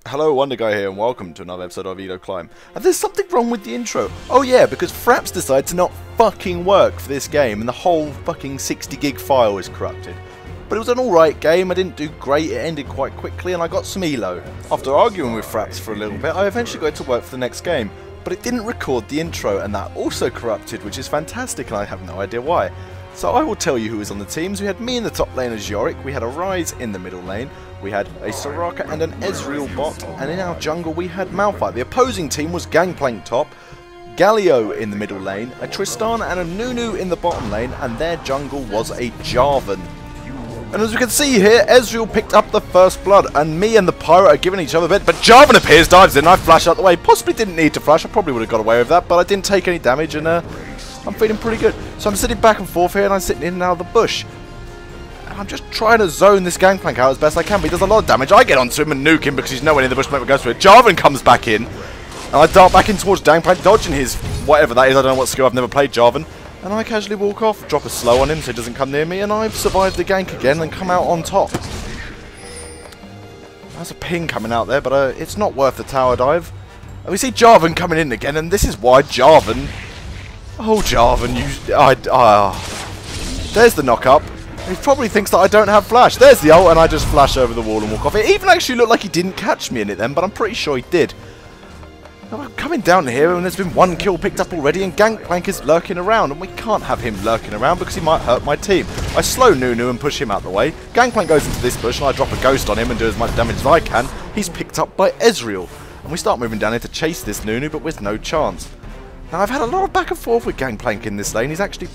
Hello, Wonder Guy here, and welcome to another episode of Edo Climb. And there's something wrong with the intro. Oh yeah, because Fraps decided to not fucking work for this game, and the whole fucking 60 gig file is corrupted. But it was an alright game, I didn't do great, it ended quite quickly, and I got some elo. After arguing with Fraps for a little bit, I eventually got it to work for the next game. But it didn't record the intro, and that also corrupted, which is fantastic, and I have no idea why. So I will tell you who was on the teams. We had me in the top lane as Yorick, we had a Rise in the middle lane, we had a Soraka and an Ezreal bot, and in our jungle we had Malphite. The opposing team was Gangplank top, Galio in the middle lane, a Tristana and a Nunu in the bottom lane, and their jungle was a Jarvan. And as we can see here, Ezreal picked up the first blood, and me and the Pirate are giving each other a bit, but Jarvan appears, dives in, I flash out the way. Possibly didn't need to flash, I probably would have got away with that, but I didn't take any damage, and I'm feeling pretty good. So I'm sitting back and forth here, and I'm sitting in and out of the bush. And I'm just trying to zone this Gangplank out as best I can, but he does a lot of damage. I get onto him and nuke him because he's nowhere near the bush, goes for it. Jarvan comes back in, and I dart back in towards Gangplank, dodging his whatever that is, I don't know what skill, I've never played Jarvan. And I casually walk off, drop a slow on him so he doesn't come near me, and I've survived the gank again and come out on top. There's a ping coming out there, but it's not worth the tower dive. And we see Jarvan coming in again, and this is why Jarvan... Oh, Jarvan, there's the knock-up. He probably thinks that I don't have flash. There's the ult, and I just flash over the wall and walk off. It even actually looked like he didn't catch me in it then, but I'm pretty sure he did. Now, I'm coming down here, and there's been one kill picked up already, and Gangplank is lurking around, and we can't have him lurking around because he might hurt my team. I slow Nunu and push him out the way. Gangplank goes into this bush, and I drop a ghost on him and do as much damage as I can. He's picked up by Ezreal, and we start moving down here to chase this Nunu, but with no chance. Now, I've had a lot of back and forth with Gangplank in this lane. He's actually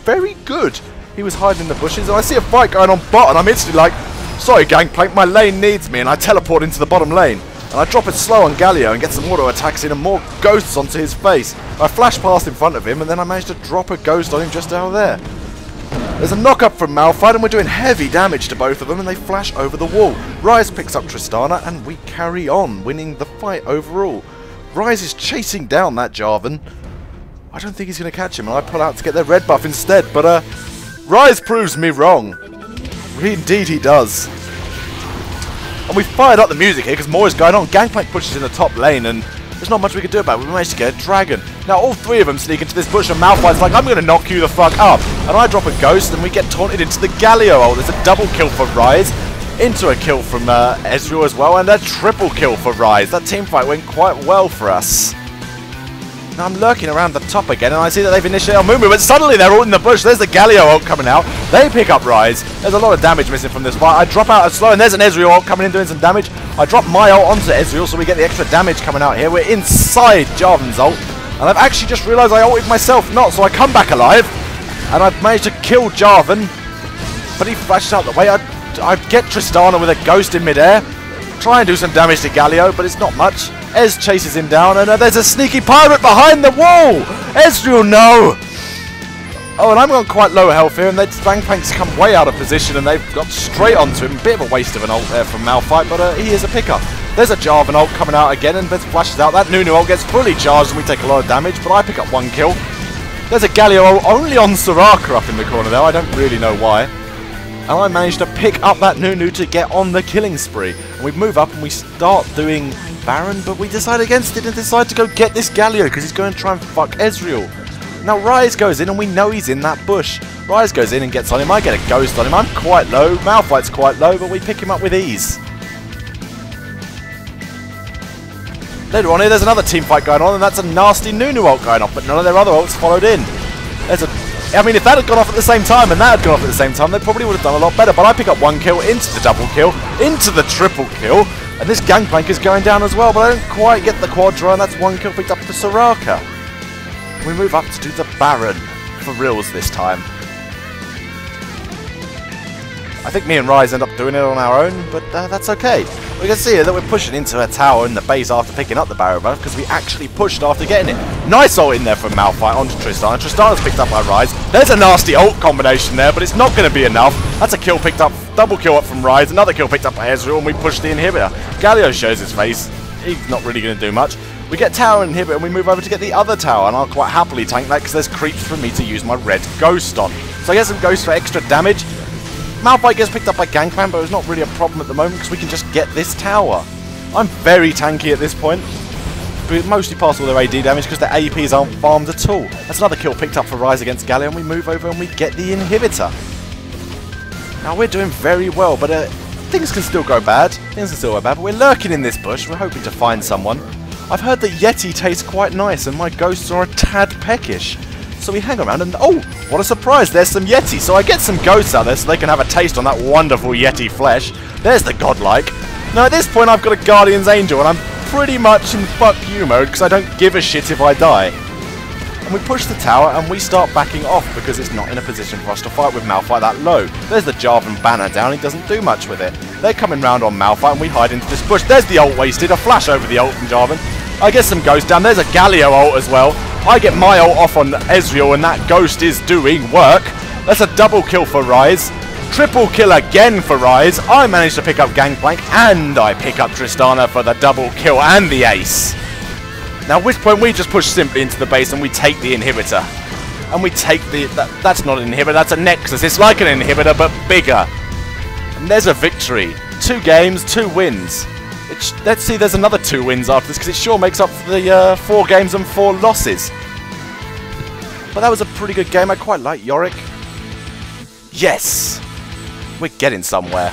very good. He was hiding in the bushes, and I see a fight going on bot, and I'm instantly like, sorry Gangplank, my lane needs me, and I teleport into the bottom lane. And I drop it slow on Galio and get some auto attacks in and more ghosts onto his face. I flash past in front of him, and then I manage to drop a ghost on him just out there. There's a knock-up from Malphite, and we're doing heavy damage to both of them, and they flash over the wall. Rise picks up Tristana, and we carry on, winning the fight overall. Rise is chasing down that Jarvan. I don't think he's going to catch him, and I pull out to get their red buff instead, but Rise proves me wrong. Indeed he does. And we fired up the music here because more is going on. Gangplank pushes in the top lane, and there's not much we can do about it. We managed to get a dragon. Now all three of them sneak into this bush, and Malphite's like, I'm going to knock you the fuck up. And I drop a ghost, and we get taunted into the Galio ult. There's a double kill for Rise, into a kill from Ezreal as well, and a triple kill for Rise. That team fight went quite well for us. Now I'm lurking around the top again, and I see that they've initiated a movement, but suddenly they're all in the bush. There's the Galio ult coming out. They pick up Rise. There's a lot of damage missing from this fight. I drop out a slow, and there's an Ezreal ult coming in doing some damage. I drop my ult onto Ezreal, so we get the extra damage coming out here. We're inside Jarvan's ult, and I've actually just realised I ulted myself not, so I come back alive, and I've managed to kill Jarvan, but he flashes out the way. I get Tristana with a ghost in midair, try and do some damage to Galio, but it's not much. Ez chases him down, and there's a sneaky pirate behind the wall! Ezreal, no! Oh, and I'm on quite low health here, and the Gangplank's come way out of position, and they've got straight onto him. Bit of a waste of an ult there from Malphite, but he is a pickup. There's a Jarvan ult coming out again, and Bez flashes out. That Nunu ult gets fully charged, and we take a lot of damage, but I pick up one kill. There's a Galio ult only on Soraka up in the corner there. I don't really know why. And I managed to pick up that Nunu to get on the killing spree. And we move up and we start doing Baron, but we decide against it and decide to go get this Galio because he's going to try and fuck Ezreal. Now Rise goes in, and we know he's in that bush. Rise goes in and gets on him. I get a ghost on him. I'm quite low. Malphite's quite low, but we pick him up with ease. Later on here, there's another team fight going on, and that's a nasty Nunu ult going off, but none of their other ults followed in. I mean, if that had gone off at the same time and that had gone off at the same time, they probably would have done a lot better. But I pick up one kill into the double kill, into the triple kill, and this Gangplank is going down as well, but I don't quite get the quadra, and that's one kill picked up for Soraka. We move up to do the Baron for reals this time. I think me and Rise end up doing it on our own, but that's okay. We can see here that we're pushing into a tower in the base after picking up the Baron buff, because we actually pushed after getting it. Nice ult in there from Malphite onto Tristana. Tristana's picked up by Rise. There's a nasty ult combination there, but it's not going to be enough. That's a kill picked up, double kill up from Rise, another kill picked up by Ezreal, and we push the inhibitor. Galio shows his face. He's not really going to do much. We get tower inhibitor, and we move over to get the other tower, and I'll quite happily tank that because there's creeps for me to use my red ghost on. So I get some ghosts for extra damage. Malphite gets picked up by Gangplank, but it's not really a problem at the moment because we can just get this tower. I'm very tanky at this point. We mostly pass all their AD damage because their APs aren't farmed at all. That's another kill picked up for Ryze against Galio, and we move over and we get the inhibitor. Now we're doing very well, but things can still go bad. But we're lurking in this bush. We're hoping to find someone. I've heard that Yeti tastes quite nice, and my ghosts are a tad peckish. So we hang around and, oh, what a surprise, there's some Yeti. So I get some ghosts out there so they can have a taste on that wonderful Yeti flesh. There's the godlike. Now at this point I've got a Guardian's Angel, and I'm pretty much in fuck you mode because I don't give a shit if I die. And we push the tower and we start backing off because it's not in a position for us to fight with Malphite that low. There's the Jarvan banner down, he doesn't do much with it. They're coming round on Malphite and we hide into this bush. There's the ult wasted, a flash over the ult from Jarvan. I get some ghosts down, there's a Galio ult as well. I get my ult off on Ezreal and that ghost is doing work. That's a double kill for Ryze. Triple kill again for Ryze. I managed to pick up Gangplank and I pick up Tristana for the double kill and the ace. Now at which point we just push simply into the base and we take the inhibitor. And we take the... That's not an inhibitor, that's a Nexus. It's like an inhibitor but bigger. And there's a victory. 2 games, 2 wins. Let's see, there's another 2 wins after this because it sure makes up for the 4 games and 4 losses. But that was a pretty good game. I quite like Yorick. Yes! We're getting somewhere.